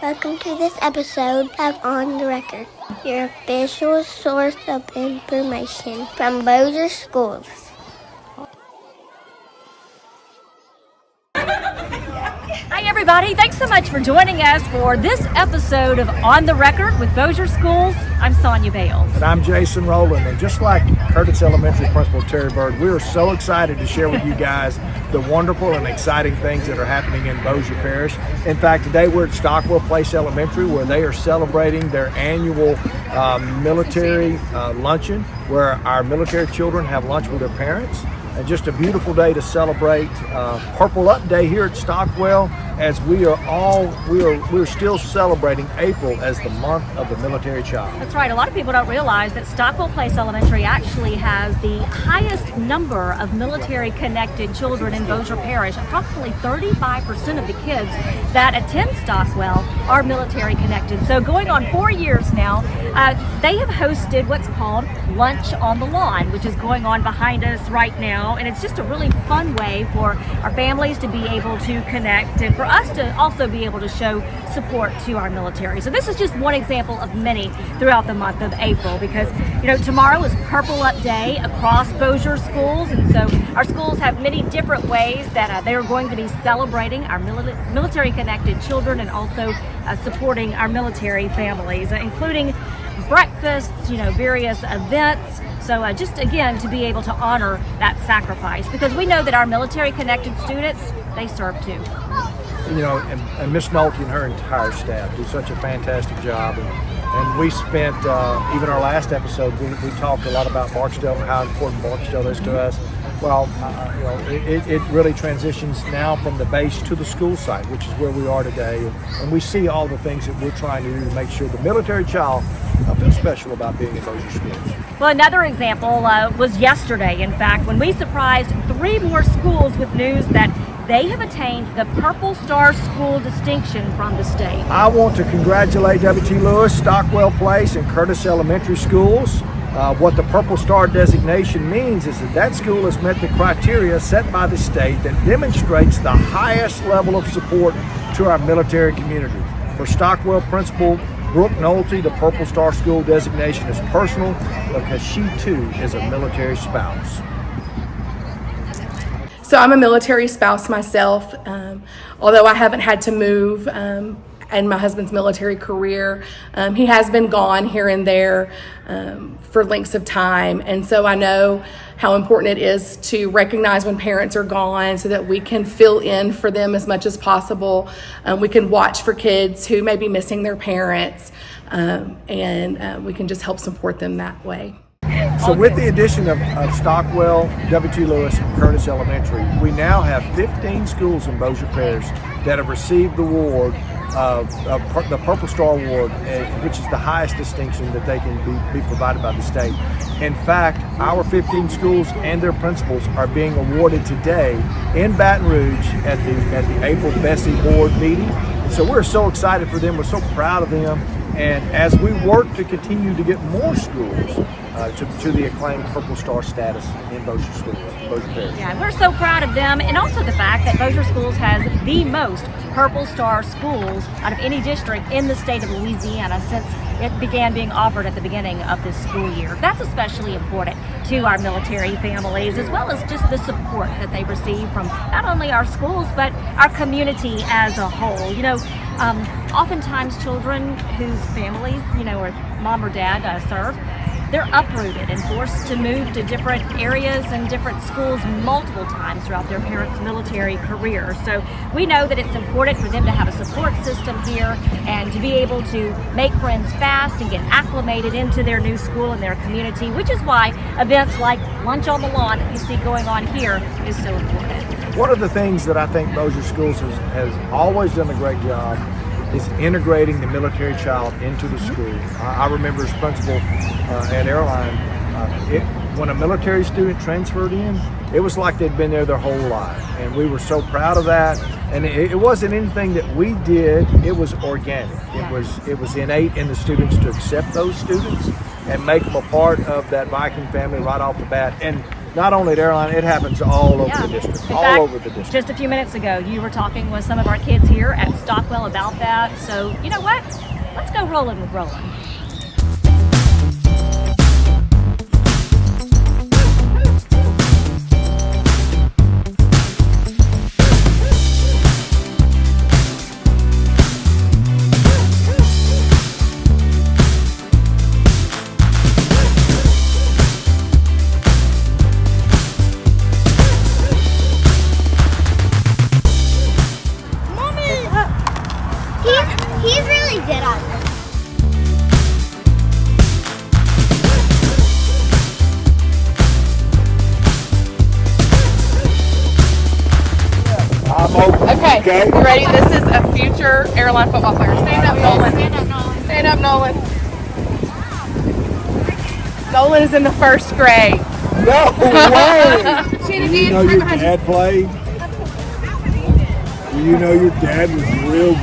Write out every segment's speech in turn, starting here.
Welcome to this episode of On the Record, your official source of information from Bossier Schools. Hi everybody, thanks so much for joining us for this episode of On the Record with Bossier Schools. I'm Sonia Bales. And I'm Jason Rollin. And just like Curtis Elementary Principal Terry Bird, we are so excited to share with you guys the wonderful and exciting things that are happening in Bossier Parish. In fact, today we're at Stockwell Place Elementary, where they are celebrating their annual military luncheon, where our military children have lunch with their parents. And just a beautiful day to celebrate Purple Up Day here at Stockwell, as we're still celebrating April as the month of the military child. That's right. A lot of people don't realize that Stockwell Place Elementary actually has the highest number of military-connected children in Bossier Parish. Approximately 35% of the kids that attend Stockwell are military-connected. So going on 4 years now, they have hosted what's called Lunch on the Lawn, which is going on behind us right now. And it's just a really fun way for our families to be able to connect and for us to also be able to show support to our military. So this is just one example of many throughout the month of April, because tomorrow is Purple Up Day across Bossier schools, and so our schools have many different ways that they are going to be celebrating our military connected children and also supporting our military families, including breakfasts, various events. So just again, to be able to honor that sacrifice, because we know that our military connected students, they serve too. And Miss Nolte and her entire staff do such a fantastic job. And we spent, even our last episode, we talked a lot about Barksdale and how important Barksdale is to us. Well, it really transitions now from the base to the school site, which is where we are today. And we see all the things that we're trying to do to make sure the military child feels special about being in Bossier schools. Well, another example was yesterday, in fact, when we surprised 3 more schools with news that they have attained the Purple Star School distinction from the state. I want to congratulate W.T. Lewis, Stockwell Place, and Curtis Elementary Schools. What the Purple Star designation means is that school has met the criteria set by the state that demonstrates the highest level of support to our military community. For Stockwell Principal Brooke Nolte, the Purple Star School designation is personal because she too is a military spouse. So I'm a military spouse myself, although I haven't had to move in my husband's military career. He has been gone here and there for lengths of time, and so I know how important it is to recognize when parents are gone so that we can fill in for them as much as possible. We can watch for kids who may be missing their parents, and we can just help support them that way. So with the addition of Stockwell, W.T. Lewis, and Curtis Elementary, we now have 15 schools in Bossier Parish that have received the award of the Purple Star Award, which is the highest distinction that they can be provided by the state. In fact, our 15 schools and their principals are being awarded today in Baton Rouge at the April Bessie Board meeting. And so we're so excited for them. We're so proud of them. And as we work to continue to get more schools to the acclaimed Purple Star status in Bossier Schools, Bossier Parish. Yeah, we're so proud of them, and also the fact that Bossier Schools has the most Purple Star schools out of any district in the state of Louisiana since it began being offered at the beginning of this school year. That's especially important to our military families, as well as just the support that they receive from not only our schools, but our community as a whole. Oftentimes children whose families, or mom or dad serve, they're uprooted and forced to move to different areas and different schools multiple times throughout their parents' military career. So we know that it's important for them to have a support system here and to be able to make friends fast and get acclimated into their new school and their community, which is why events like Lunch on the Lawn that you see going on here is so important. One of the things that I think Bossier Schools has always done a great job is integrating the military child into the school. I remember as principal at Airline, when a military student transferred in, it was like they'd been there their whole life, and we were so proud of that. And it wasn't anything that we did; it was organic. It was innate in the students to accept those students and make them a part of that Viking family right off the bat. And not only at Airline, it happens all over Yeah. the district. In All fact, over the district. Just a few minutes ago, you were talking with some of our kids here at Stockwell about that. So, you know what? Let's go rolling with Rollin. He's really good at it. I'm open. Okay, you ready? This is a future Airline football player. Stand up, Nolan. Stand up, Nolan. Nolan is in the first grade. No way! Cheetah Do you know your dad played? Do you know your dad was real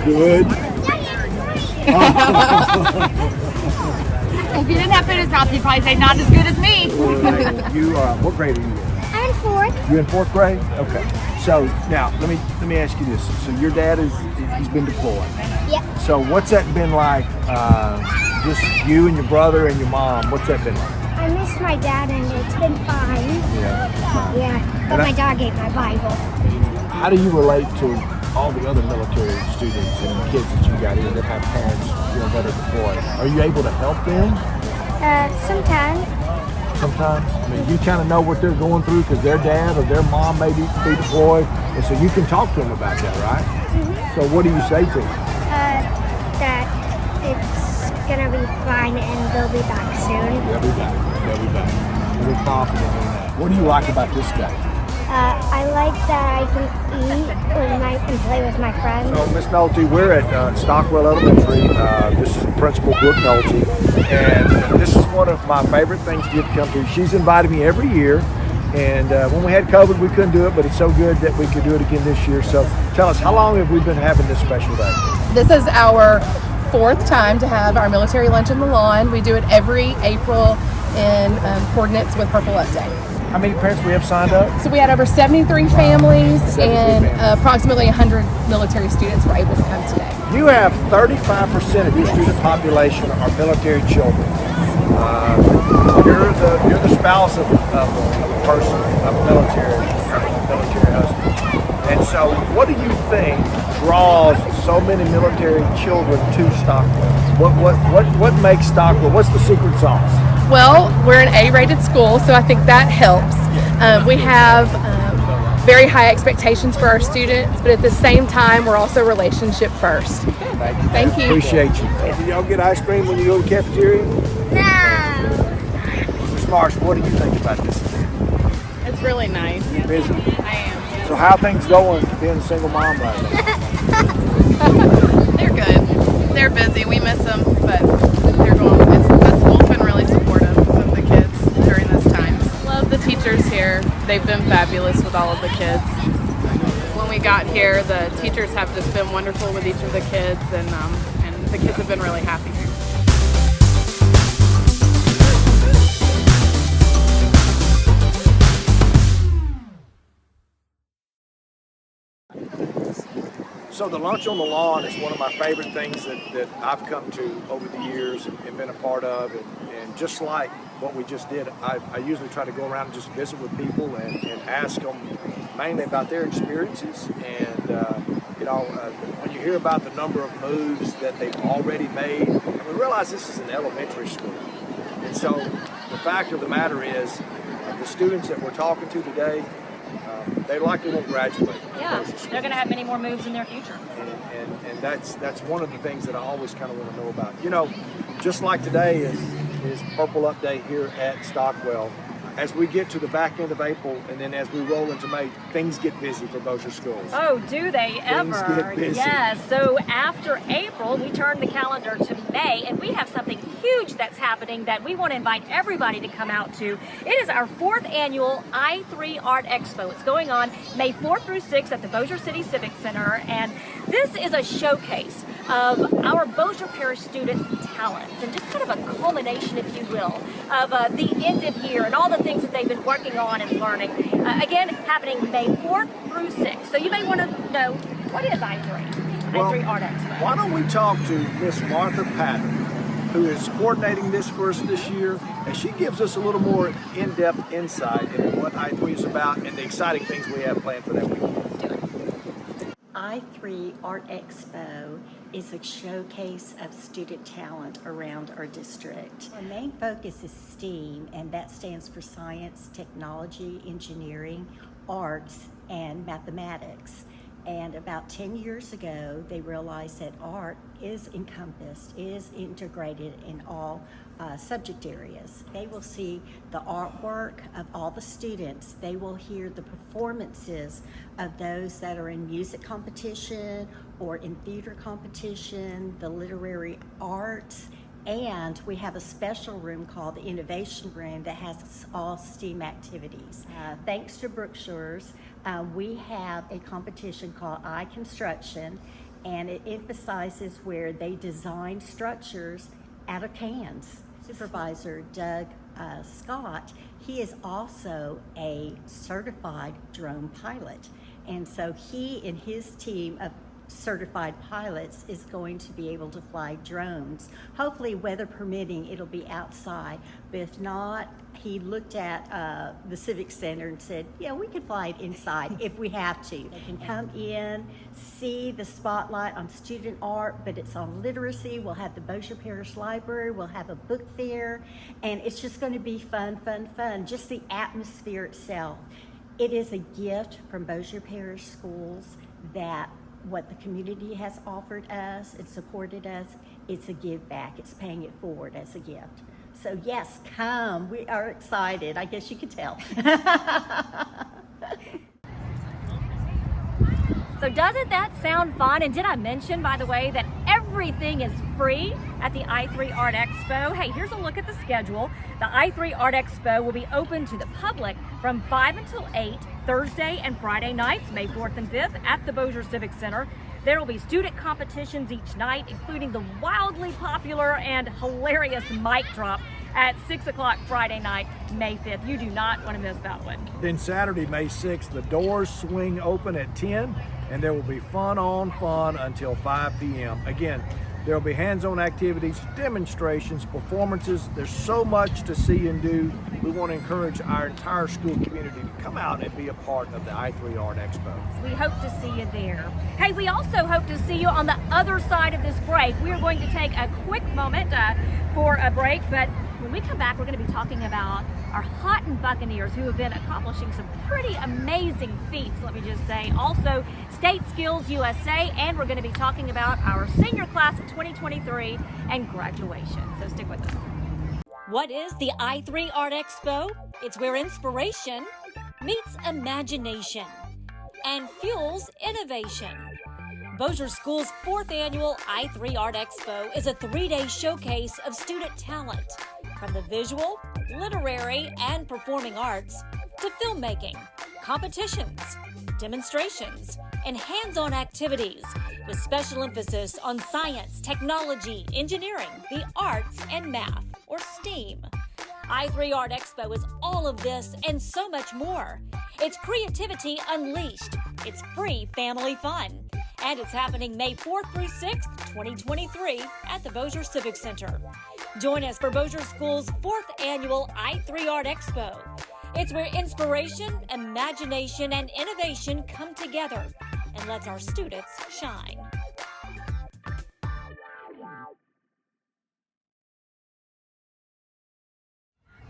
good? If you didn't have food in his mouth, you'd probably say not as good as me. You what grade are you in? I'm 4th. You're in 4th grade? Okay. So now let me ask you this. So your dad he's been deployed. Yep. So what's that been like? Just you and your brother and your mom. What's that been like? I miss my dad and it's been fine. Yeah. Yeah. But my dog ate my Bible. How do you relate to all the other military students and kids that you got here that have parents, that are deployed? Are you able to help them? Sometimes. Sometimes. I mean, you kind of know what they're going through because their dad or their mom may be deployed, and so you can talk to them about that, right? Mm-hmm. So what do you say to them? That it's gonna be fine and they'll be back soon. They'll be back. They'll be back. We're confident in that. What do you like about this day? I like that I can eat and play with my friends. So, Miss Nolte, we're at Stockwell Elementary. This is Principal Brooke Nolte, and this is one of my favorite things to get to come to. She's invited me every year, and when we had COVID, we couldn't do it, but it's so good that we could do it again this year. So, tell us, how long have we been having this special day? This is our 4th time to have our military lunch on the lawn. We do it every April in coordinates with Purple Update. How many parents we have signed up? So we had over 73 families and approximately 100 military students were able to come today. You have 35% of your student population are military children. You're the spouse of a person, of a military husband. And so, what do you think draws so many military children to Stockwell? What makes Stockwell? What's the secret sauce? Well, we're an A-rated school, so I think that helps. We have very high expectations for our students, but at the same time, we're also relationship first. Thank you. Appreciate you. Do y'all get ice cream when you go to the cafeteria? No. Mr. Marsh, what do you think about this? It's really nice. You busy? I am. So how are things going being a single mom right now? They're good. They're busy. We miss them, but they're going. The school's been really supportive of the kids during this time. Love the teachers here. They've been fabulous with all of the kids. When we got here, the teachers have just been wonderful with each of the kids, and the kids have been really happy here. So the lunch on the lawn is one of my favorite things that I've come to over the years and been a part of. And just like what we just did, I usually try to go around and just visit with people and ask them mainly about their experiences. And, when you hear about the number of moves that they've already made, and we realize this is an elementary school. And so the fact of the matter is, the students that we're talking to today, they likely won't graduate. Yeah, they're going to have many more moves in their future. And that's one of the things that I always kind of want to know about. Just like today is Purple Up Day here at Stockwell. as we get to the back end of April and then as we roll into May, things get busy for Bossier schools. Oh, do they ever? Things get busy. Yes. So after April, we turn the calendar to May, and we have something huge that's happening that we want to invite everybody to come out to. It is our 4th annual I3 Art Expo. It's going on May 4th through 6th at the Bossier City Civic Center, and this is a showcase of our Bossier Parish students' talents and just kind of a culmination, if you will, of the end of year and all the things that they've been working on and learning. Again, happening May 4th through 6th. So you may want to know, what is I3? Well, I3 Art Expo. Why don't we talk to Miss Martha Patten, who is coordinating this for us this year, and she gives us a little more in-depth insight into what I3 is about and the exciting things we have planned for that week. I3 Art Expo is a showcase of student talent around our district. Our main focus is STEAM, and that stands for science, technology, engineering, arts, and mathematics. And about 10 years ago, they realized that art is encompassed, is integrated in all subject areas. They will see the artwork of all the students. They will hear the performances of those that are in music competition or in theater competition, the literary arts, and we have a special room called the Innovation Room that has all STEAM activities. Thanks to Brookshire's, we have a competition called iConstruction, and it emphasizes where they design structures out of cans. Supervisor Doug Scott, he is also a certified drone pilot, and so he and his team of certified pilots is going to be able to fly drones. Hopefully, weather permitting, it'll be outside, but if not, he looked at the Civic Center and said, yeah, we can fly it inside if we have to. They can come in, see the spotlight on student art, but it's on literacy. We'll have the Bossier Parish Library, we'll have a book fair, and it's just going to be fun, fun, fun. Just the atmosphere itself. It is a gift from Bossier Parish Schools that what the community has offered us and supported us, it's a give back. It's paying it forward as a gift. So yes, come. We are excited. I guess you could tell. So doesn't that sound fun? And did I mention, by the way, that everything is free at the I3 Art Expo? Hey, here's a look at the schedule. The I3 Art Expo will be open to the public from 5 until 8, Thursday and Friday nights, May 4th and 5th at the Bossier Civic Center. There will be student competitions each night, including the wildly popular and hilarious mic drop at 6 o'clock Friday night, May 5th. You do not want to miss that one. Then Saturday, May 6th, the doors swing open at 10, and there will be fun on fun until 5 p.m. Again, there will be hands-on activities, demonstrations, performances. There's so much to see and do. We want to encourage our entire school community to come out and be a part of the I3 Art Expo. We hope to see you there. Hey, we also hope to see you on the other side of this break. We are going to take a quick moment for a break, but when we come back, we're going to be talking about our Patten Buccaneers who have been accomplishing some pretty amazing feats, let me just say. Also, State Skills USA, and we're going to be talking about our senior class of 2023 and graduation. So stick with us. What is the I3 Art Expo? It's where inspiration meets imagination and fuels innovation. Bossier School's 4th annual I3 Art Expo is a 3-day showcase of student talent, from the visual, literary, and performing arts to filmmaking, competitions, demonstrations, and hands-on activities with special emphasis on science, technology, engineering, the arts, and math, or STEAM. I3 Art Expo is all of this and so much more. It's creativity unleashed. It's free family fun. And it's happening May 4th through 6th, 2023 at the Bossier Civic Center. Join us for Bossier School's 4th annual I3 Art Expo. It's where inspiration, imagination, and innovation come together and lets our students shine.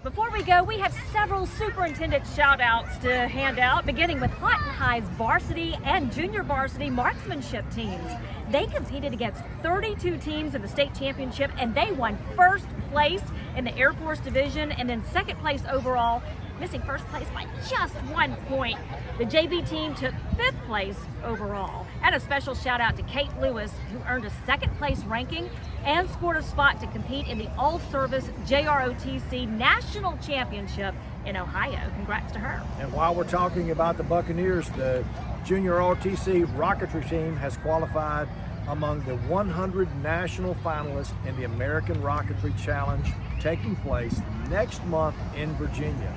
Before we go, we have several superintendent shout-outs to hand out, beginning with Patten High's varsity and junior varsity marksmanship teams. They competed against 32 teams in the state championship, and they won first place in the Air Force Division and then second place overall missing first place by just 1 point. The JV team took 5th place overall. And a special shout out to Kate Lewis, who earned a 2nd place ranking and scored a spot to compete in the all-service JROTC National Championship in Ohio. Congrats to her. And while we're talking about the Buccaneers, the Junior ROTC rocketry team has qualified among the 100 national finalists in the American Rocketry Challenge taking place next month in Virginia.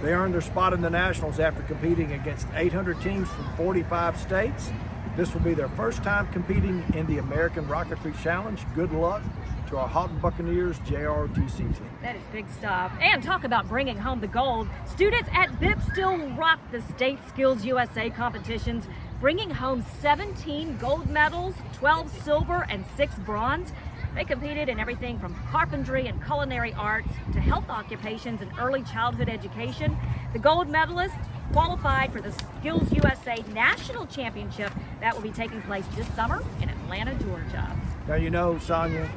They earned their spot in the Nationals after competing against 800 teams from 45 states. This will be their first time competing in the American Rocketry Challenge. Good luck to our Houghton Buccaneers JROTC team. That is big stuff. And talk about bringing home the gold. Students at BIP still rock the State Skills USA competitions, bringing home 17 gold medals, 12 silver, and 6 bronze. They competed in everything from carpentry and culinary arts to health occupations and early childhood education. The gold medalists qualified for the Skills USA National Championship that will be taking place this summer in Atlanta, Georgia. Now, you know, Sonia,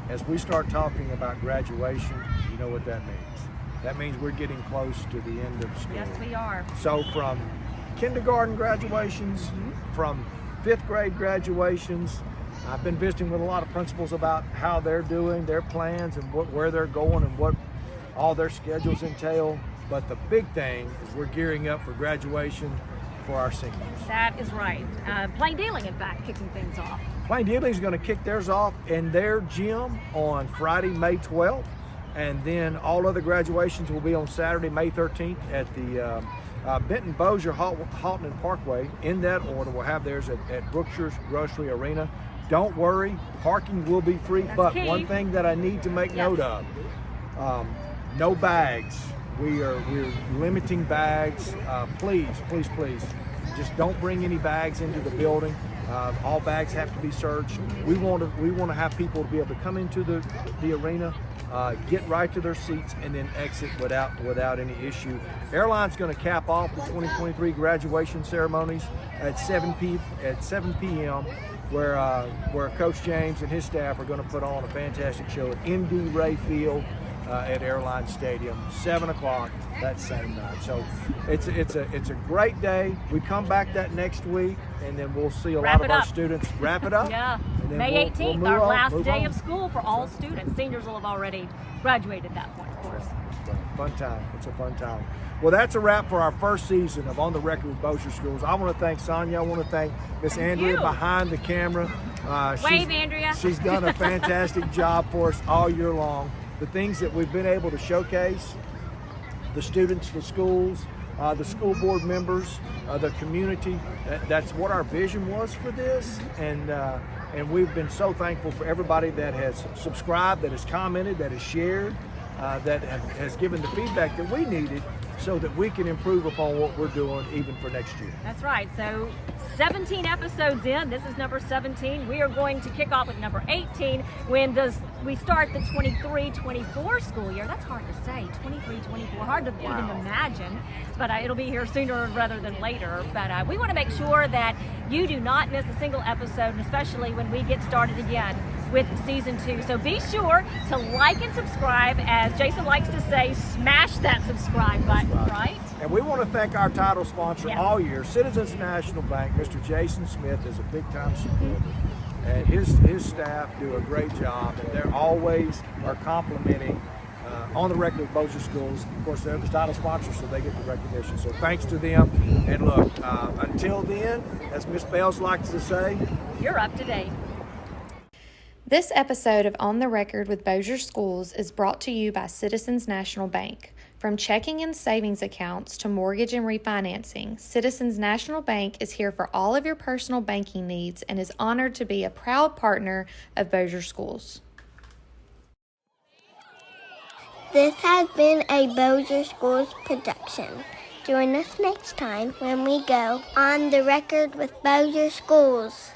as we start talking about graduation, you know what that means. That means we're getting close to the end of school. Yes, we are. So from kindergarten graduations, from 5th grade graduations, I've been visiting with a lot of principals about how they're doing, their plans, and where they're going and what all their schedules entail. But the big thing is we're gearing up for graduation for our seniors. That is right. Plain Dealing, in fact, kicking things off. Plain Dealing is going to kick theirs off in their gym on Friday, May 12th. And then all other graduations will be on Saturday, May 13th at the Benton, Bossier, Houghton, and Parkway. In that order, we'll have theirs at Brookshire's Grocery Arena. Don't worry, parking will be free. That's but key. One thing that I need to make note of, no bags. We're limiting bags. Please, just don't bring any bags into the building. All bags have to be searched. We want to have people to be able to come into the arena, get right to their seats, and then exit without any issue. Airline's going to cap off the 2023 graduation ceremonies at 7 p.m. where Coach James and his staff are going to put on a fantastic show at MD Ray Field at Airline Stadium, 7 o'clock that same night. So it's a great day. We come back that next week, and then we'll see a lot of our students wrap it up. Yeah, And then May 18th, our last day on. of school for all students. Seniors will have already graduated at that point, of course. Fun time. It's a fun time. Well, that's a wrap for our first season of On the Record with Bossier Schools. I want to thank Sonia. I want to thank Miss Andrea behind the camera. Wave, Andrea. She's done a fantastic job for us all year long. The things that we've been able to showcase, the students, the schools, the school board members, the community, that's what our vision was for this. And we've been so thankful for everybody that has subscribed, that has commented, that has shared, that has given the feedback that we needed so that we can improve upon what we're doing even for next year. That's right. So 17 episodes in, this is number 17. We are going to kick off with number 18 when we start the 23-24 school year. That's hard to say, 23-24, hard to even imagine, but it'll be here sooner rather than later. But we want to make sure that you do not miss a single episode, and especially when we get started again with season 2. So be sure to like and subscribe. As Jason likes to say, smash that subscribe button, right? And we want to thank our title sponsor all year, Citizens National Bank. Mr. Jason Smith is a big-time supporter, and his staff do a great job, and they're always complimenting On the Record with Bossier Schools. Of course, they're the title sponsor, so they get the recognition. So thanks to them. And look, until then, as Miss Bales likes to say, you're up to date. This episode of On the Record with Bossier Schools is brought to you by Citizens National Bank. From checking and savings accounts to mortgage and refinancing, Citizens National Bank is here for all of your personal banking needs and is honored to be a proud partner of Bossier Schools. This has been a Bossier Schools production. Join us next time when we go On the Record with Bossier Schools.